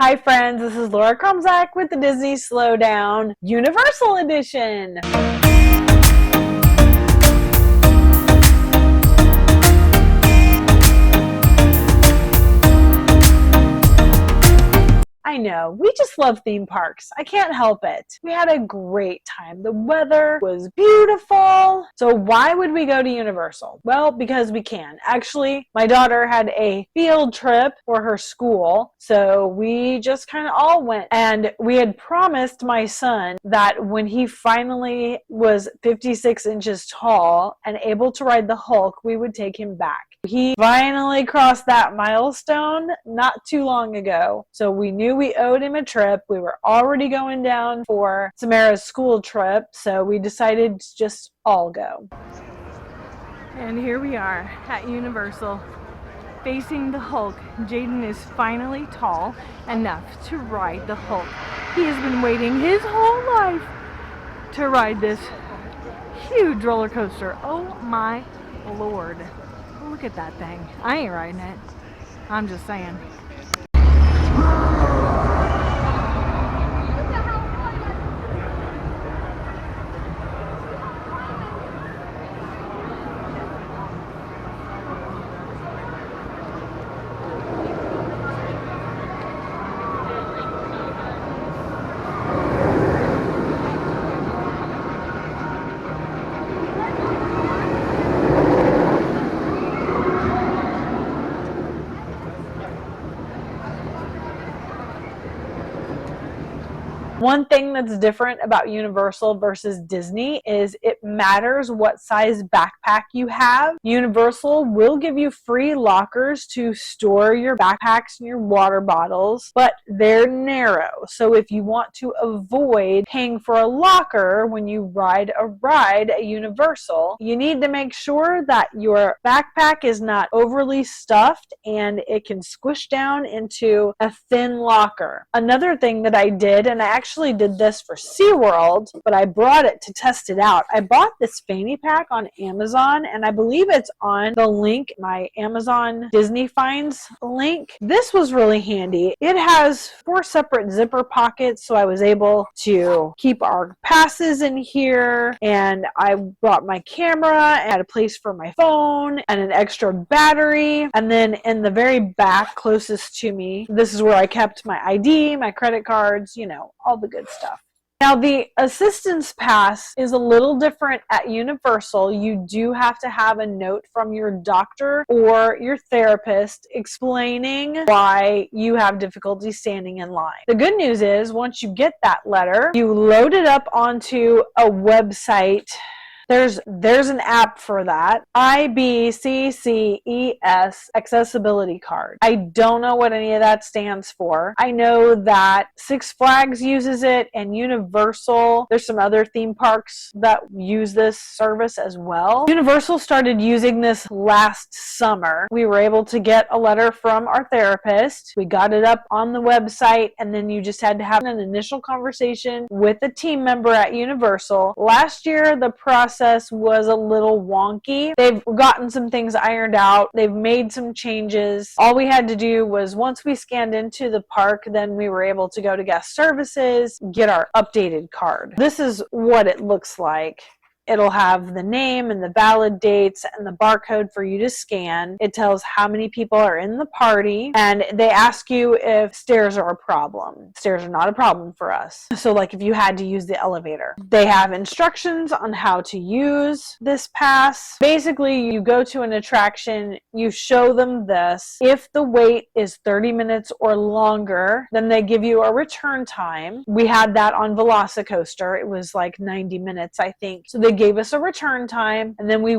Hi friends, this is Laura Krumzak with the Disney Slowdown Universal Edition. I know, we just love theme parks. I can't help it. We had a great time. The weather was beautiful. So why would we go to Universal? Well, because we can. Actually, my daughter had a field trip for her school, so we just kind of all went. And we had promised my son that when he finally was 56 inches tall and able to ride the Hulk, we would take him back. He finally crossed that milestone not too long ago, so we knew we owed him a trip. We were already going down for Samara's school trip, so we decided to just all go. And here we are at Universal, facing the Hulk. Jaden is finally tall enough to ride the Hulk. He has been waiting his whole life to ride this huge roller coaster. Oh my Lord. Look at that thing. I ain't riding it. I'm just saying. One thing that's different about Universal versus Disney is it matters what size backpack you have. Universal will give you free lockers to store your backpacks and your water bottles, but they're narrow. So if you want to avoid paying for a locker when you ride a ride at Universal, you need to make sure that your backpack is not overly stuffed and it can squish down into a thin locker. Another thing that I did, and I actually did this for SeaWorld, but I brought it to test it out. I bought this fanny pack on Amazon, and I believe it's on the link, my Amazon Disney Finds link. This was really handy. It has 4 separate zipper pockets, so I was able to keep our passes in here, and I brought my camera and had a place for my phone and an extra battery. And then in the very back closest to me, this is where I kept my ID, my credit cards, you know, all the good stuff. Now, the assistance pass is a little different at Universal. You do have to have a note from your doctor or your therapist explaining why you have difficulty standing in line. The good news is once you get that letter, you load it up onto a website. There's an app for that. IBCCES accessibility card. I don't know what any of that stands for. I know that Six Flags uses it and Universal. There's some other theme parks that use this service as well. Universal started using this last summer. We were able to get a letter from our therapist. We got it up on the website, and then you just had to have an initial conversation with a team member at Universal. Last year, the process was a little wonky. They've gotten some things ironed out. They've made some changes. All we had to do was once we scanned into the park, then we were able to go to guest services, get our updated card. This is what it looks like. It'll have the name and the valid dates and the barcode for you to scan. It tells how many people are in the party, and they ask you if stairs are a problem. Stairs are not a problem for us. So like if you had to use the elevator. They have instructions on how to use this pass. Basically, you go to an attraction, you show them this. If the wait is 30 minutes or longer, then they give you a return time. We had that on Velocicoaster. It was like 90 minutes, I think. So they gave us a return time, and then we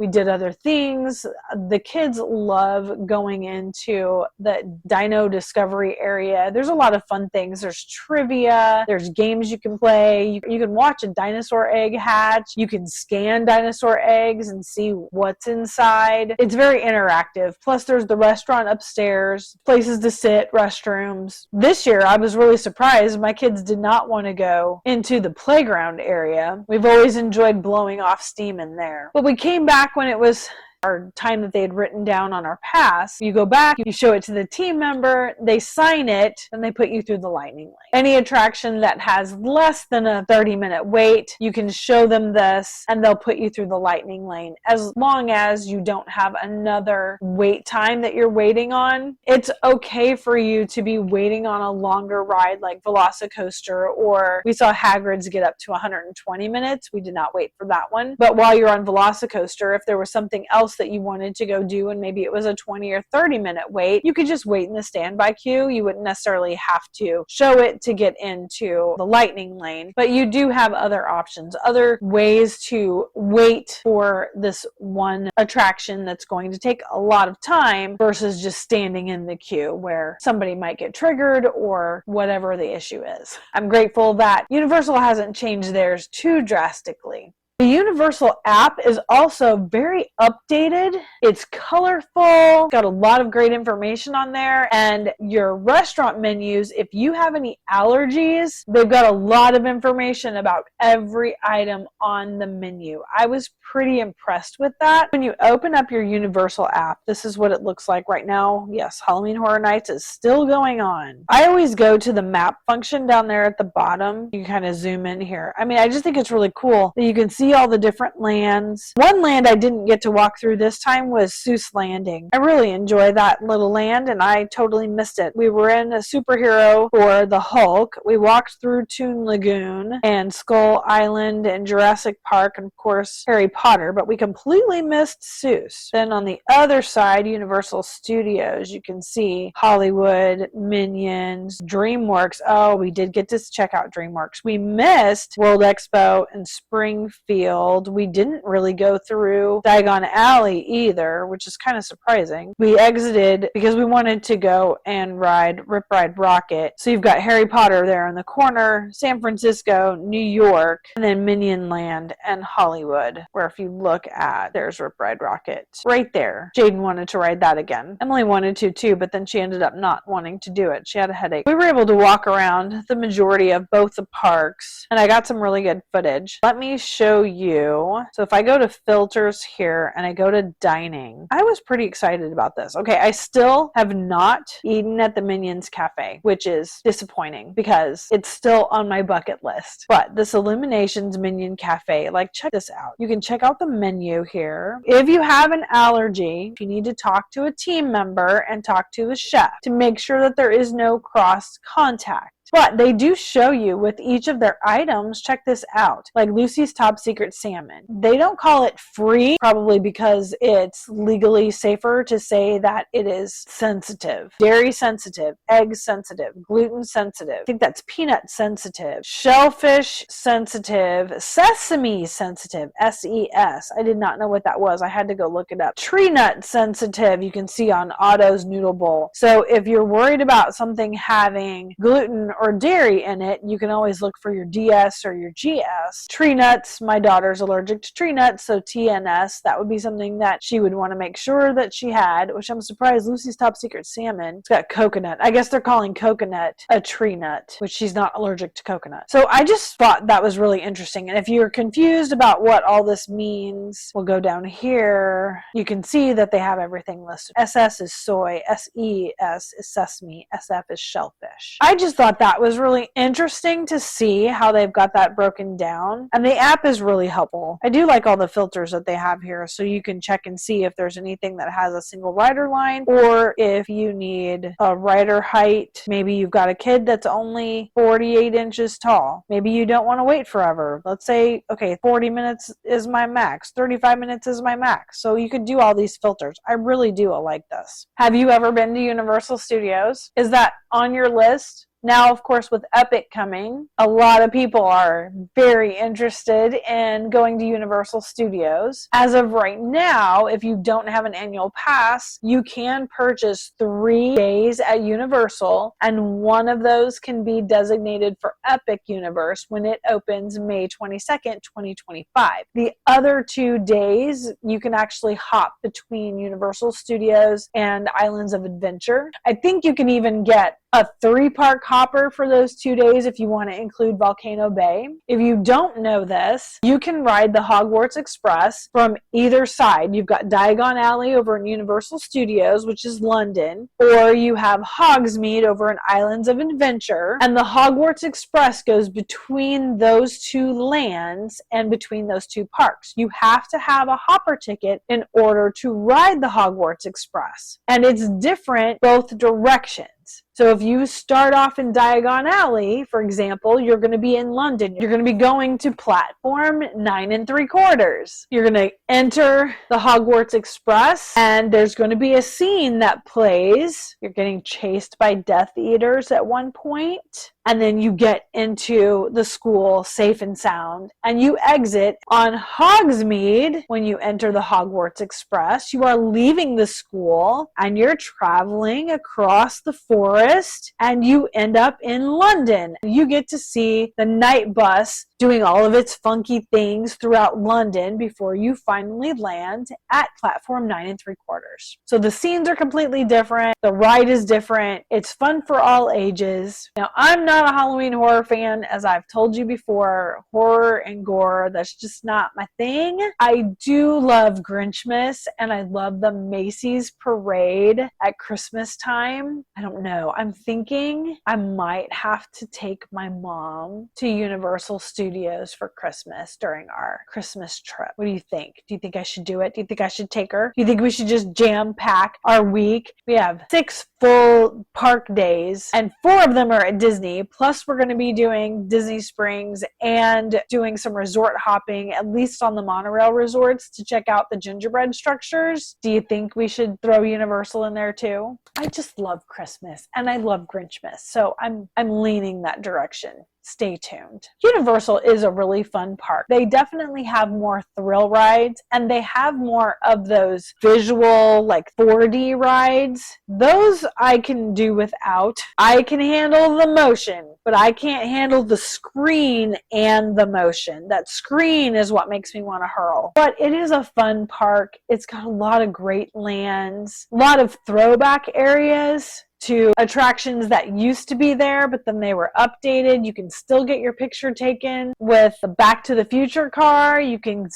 did other things. The kids love going into the dino discovery area. There's a lot of fun things. There's trivia, there's games you can play. You can watch a dinosaur egg hatch. You can scan dinosaur eggs and see what's inside. It's very interactive. Plus there's the restaurant upstairs, places to sit, restrooms. This year I was really surprised. My kids did not want to go into the playground area. We've always enjoyed blowing off steam in there. But we came back when it was our time that they had written down on our pass. You go back, you show it to the team member, they sign it, and they put you through the lightning lane. Any attraction that has less than a 30-minute wait, you can show them this and they'll put you through the lightning lane, as long as you don't have another wait time that you're waiting on. It's okay for you to be waiting on a longer ride like Velocicoaster, or we saw Hagrid's get up to 120 minutes. We did not wait for that one. But while you're on Velocicoaster, if there was something else that you wanted to go do and maybe it was a 20 or 30-minute wait, you could just wait in the standby queue. You wouldn't necessarily have to show it to get into the lightning lane, but you do have other options, other ways to wait for this one attraction that's going to take a lot of time versus just standing in the queue where somebody might get triggered or whatever the issue is. I'm grateful that Universal hasn't changed theirs too drastically. The Universal app is also very updated. It's colorful, got a lot of great information on there, and your restaurant menus, if you have any allergies, they've got a lot of information about every item on the menu. I was pretty impressed with that. When you open up your Universal app, this is what it looks like right now. Yes, Halloween Horror Nights is still going on. I always go to the map function down there at the bottom. You can kind of zoom in here. I mean, I just think it's really cool that you can see all the different lands. One land I didn't get to walk through this time was Seuss Landing. I really enjoy that little land and I totally missed it. We were in a superhero for the Hulk. We walked through Toon Lagoon and Skull Island and Jurassic Park and of course Harry Potter, but we completely missed Seuss. Then on the other side, Universal Studios, you can see Hollywood, Minions, Dreamworks. Oh, we did get to check out Dreamworks. We missed World Expo and Springfield. We didn't really go through Diagon Alley either, which is kind of surprising. We exited because we wanted to go and ride Rip Ride Rocket. So you've got Harry Potter there in the corner, San Francisco, New York, and then Minion Land and Hollywood, where if you look at, there's Rip Ride Rocket right there. Jaden wanted to ride that again. Emily wanted to too, but then she ended up not wanting to do it. She had a headache. We were able to walk around the majority of both the parks, and I got some really good footage. Let me show you. So if I go to filters here and I go to dining, I was pretty excited about this. Okay, I still have not eaten at the Minions Cafe, which is disappointing because it's still on my bucket list. But this Illuminations Minion Cafe, like, check this out. You can check out the menu here. If you have an allergy, you need to talk to a team member and talk to a chef to make sure that there is no cross contact. But they do show you with each of their items, check this out, like Lucy's Top Secret Salmon. They don't call it free, probably because it's legally safer to say that it is sensitive. Dairy sensitive, egg sensitive, gluten sensitive. I think that's peanut sensitive, shellfish sensitive, sesame sensitive, SES. I did not know what that was. I had to go look it up. Tree nut sensitive, you can see on Otto's Noodle Bowl. So if you're worried about something having gluten or dairy in it, you can always look for your DS or your GS. Tree nuts, my daughter's allergic to tree nuts, so TNS, that would be something that she would want to make sure that she had, which I'm surprised Lucy's Top Secret Salmon, it's got coconut. I guess they're calling coconut a tree nut, which she's not allergic to coconut. So I just thought that was really interesting. And if you're confused about what all this means, we'll go down here. You can see that they have everything listed. SS is soy, SES is sesame, SF is shellfish. I just thought that was really interesting to see how they've got that broken down. And the app is really helpful. I do like all the filters that they have here, so you can check and see if there's anything that has a single rider line, or if you need a rider height. Maybe you've got a kid that's only 48 inches tall. Maybe you don't want to wait forever. Let's say, okay, 40 minutes is my max, 35 minutes is my max. So you could do all these filters. I really do like this. Have you ever been to Universal Studios? Is that on your list? Now, of course, with Epic coming, a lot of people are very interested in going to Universal Studios. As of right now, if you don't have an annual pass, you can purchase 3 days at Universal, and one of those can be designated for Epic Universe when it opens May 22nd, 2025. The other 2 days, you can actually hop between Universal Studios and Islands of Adventure. I think you can even get a 3-park hopper for those 2 days if you want to include Volcano Bay. If you don't know this, you can ride the Hogwarts Express from either side. You've got Diagon Alley over in Universal Studios, which is London, or you have Hogsmeade over in Islands of Adventure, and the Hogwarts Express goes between those 2 lands and between those 2 parks. You have to have a hopper ticket in order to ride the Hogwarts Express, and it's different both directions. So if you start off in Diagon Alley, for example, you're going to be in London. You're going to be going to platform 9 3/4. You're going to enter the Hogwarts Express, and there's going to be a scene that plays. You're getting chased by Death Eaters at one point, and then you get into the school safe and sound, and you exit on Hogsmeade. When you enter the Hogwarts Express, you are leaving the school, and you're traveling across the forest, and you end up in London. You get to see the night bus doing all of its funky things throughout London before you finally land at platform 9 3/4. So the scenes are completely different. The ride is different. It's fun for all ages. Now, I'm not a Halloween horror fan, as I've told you before. Horror and gore, that's just not my thing. I do love Grinchmas, and I love the Macy's parade at Christmas time. I don't know. I'm thinking I might have to take my mom to Universal Studios for Christmas during our Christmas trip. What do you think? Do you think I should do it? Do you think I should take her? Do you think we should just jam pack our week? We have 6 full park days, and 4 of them are at Disney. Plus, we're going to be doing Disney Springs and doing some resort hopping, at least on the monorail resorts, to check out the gingerbread structures. Do you think we should throw Universal in there too? I just love Christmas, and I love Grinchmas, so I'm leaning that direction. Stay tuned. Universal is a really fun park. They definitely have more thrill rides, and they have more of those visual, like 4D rides. Those I can do without. I can handle the motion, but I can't handle the screen and the motion. That screen is what makes me want to hurl. But it is a fun park. It's got a lot of great lands, a lot of throwback areas to attractions that used to be there, but then they were updated. You can still get your picture taken with the Back to the Future car. You can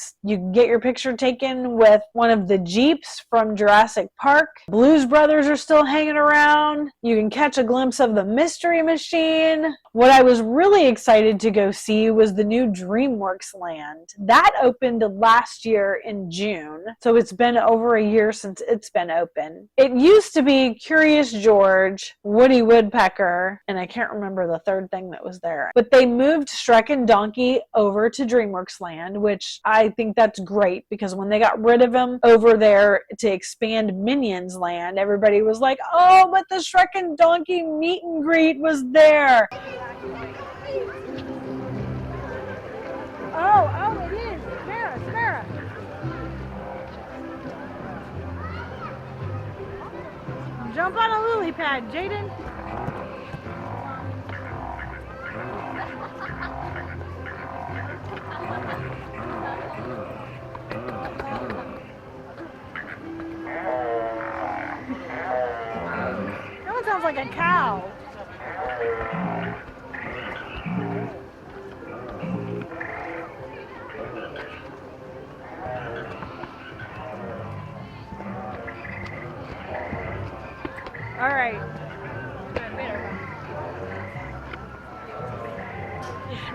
get your picture taken with one of the Jeeps from Jurassic Park. Blues Brothers are still hanging around. You can catch a glimpse of the Mystery Machine. What I was really excited to go see was the new Dreamworks Land. That opened last year in June, so it's been over a year since it's been open. It used to be Curious George, Woody Woodpecker, and I can't remember the third thing that was there. But they moved Shrek and Donkey over to Dreamworks Land, which I think that's great, because when they got rid of them over there to expand Minions Land, everybody was like, oh, but the Shrek and Donkey meet and greet was there. Oh, it is. Samara. Jump on a lily pad, Jaden. That one sounds like a cow. All right.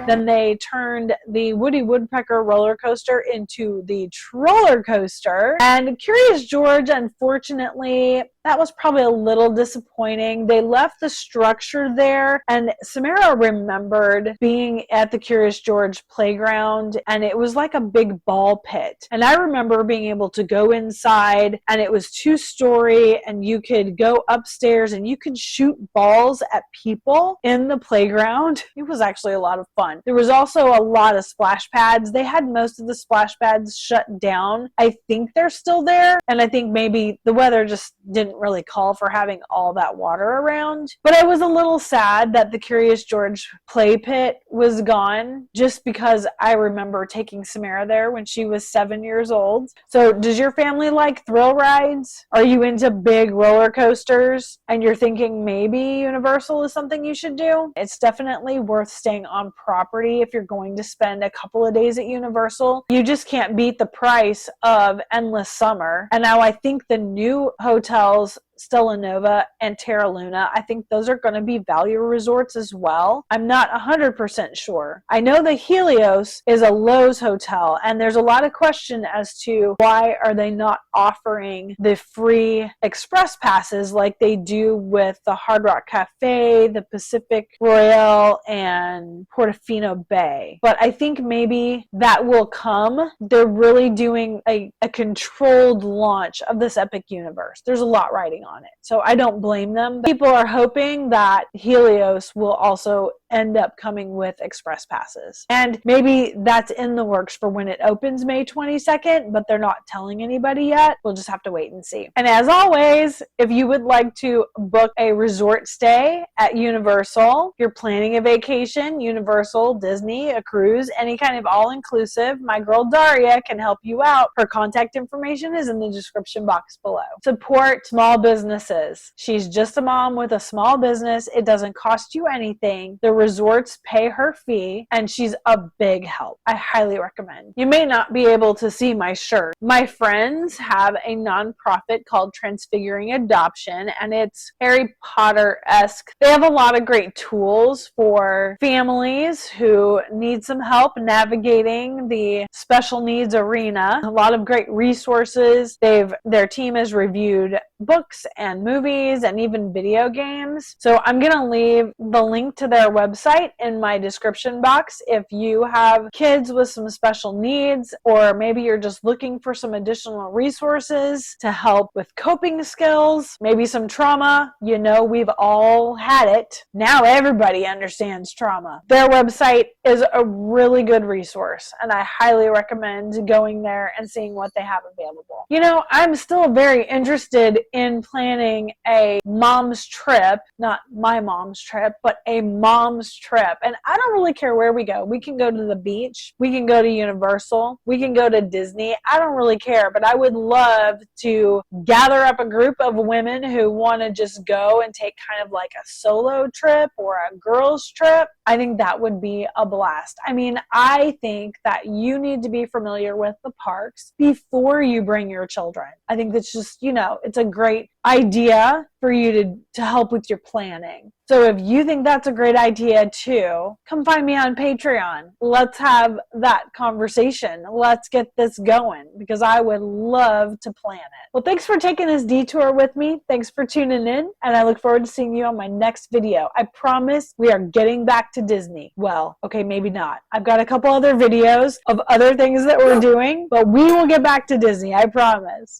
Then they turned the Woody Woodpecker roller coaster into the Troller coaster. And Curious George, unfortunately, that was probably a little disappointing. They left the structure there, and Samara remembered being at the Curious George playground, and it was like a big ball pit. And I remember being able to go inside, and it was 2-story, and you could go upstairs and you could shoot balls at people in the playground. It was actually a lot of fun. gone. There was also a lot of splash pads. They had most of the splash pads shut down. I think they're still there, and I think maybe the weather just didn't really call for having all that water around. But I was a little sad that the Curious George play pit was gone, just because I remember taking Samara there when she was 7 years old. So does your family like thrill rides? Are you into big roller coasters and you're thinking maybe Universal is something you should do? It's definitely worth staying on property if you're going to spend a couple of days at Universal. You just can't beat the price of Endless Summer. And now I think the new hotels, Stella Nova and Terra Luna, I think those are going to be value resorts as well. I'm not 100% sure. I know the Helios is a Lowe's hotel, and there's a lot of question as to why are they not offering the free express passes like they do with the Hard Rock Cafe, the Pacific Royale, and Portofino Bay. But I think maybe that will come. They're really doing a controlled launch of this epic universe. There's a lot riding on it, so I don't blame them. People are hoping that Helios will also end up coming with express passes, and maybe that's in the works for when it opens May 22nd, but they're not telling anybody yet. We'll just have to wait and see. And as always, if you would like to book a resort stay at Universal, you're planning a vacation, Universal, Disney, a cruise, any kind of all-inclusive, my girl Daria can help you out. Her contact information is in the description box below. Support small businesses. She's just a mom with a small business. It doesn't cost you anything. The resorts pay her fee, and she's a big help. I highly recommend. You may not be able to see my shirt. My friends have a nonprofit called Transfiguring Adoption, and it's Harry Potter-esque. They have a lot of great tools for families who need some help navigating the special needs arena. A lot of great resources. Their team has reviewed books and movies and even video games. So I'm going to leave the link to their website in my description box if you have kids with some special needs, or maybe you're just looking for some additional resources to help with coping skills, maybe some trauma. You know, we've all had it. Now everybody understands trauma. Their website is a really good resource, and I highly recommend going there and seeing what they have available. You know, I'm still very interested in planning a mom's trip, not my mom's trip, but a mom's trip. And I don't really care where we go. We can go to the beach. We can go to Universal. We can go to Disney. I don't really care, but I would love to gather up a group of women who want to just go and take kind of like a solo trip or a girls trip. I think that would be a blast. I mean, I think that you need to be familiar with the parks before you bring your children. I think that's just, you know, it's a great idea for you to help with your planning. So if you think that's a great idea too, come find me on Patreon. Let's have that conversation. Let's get this going, because I would love to plan it. Well, thanks for taking this detour with me. Thanks for tuning in, and I look forward to seeing you on my next video. I promise we are getting back to Disney. Well, okay, maybe not. I've got a couple other videos of other things that we're doing, but we will get back to Disney, I promise.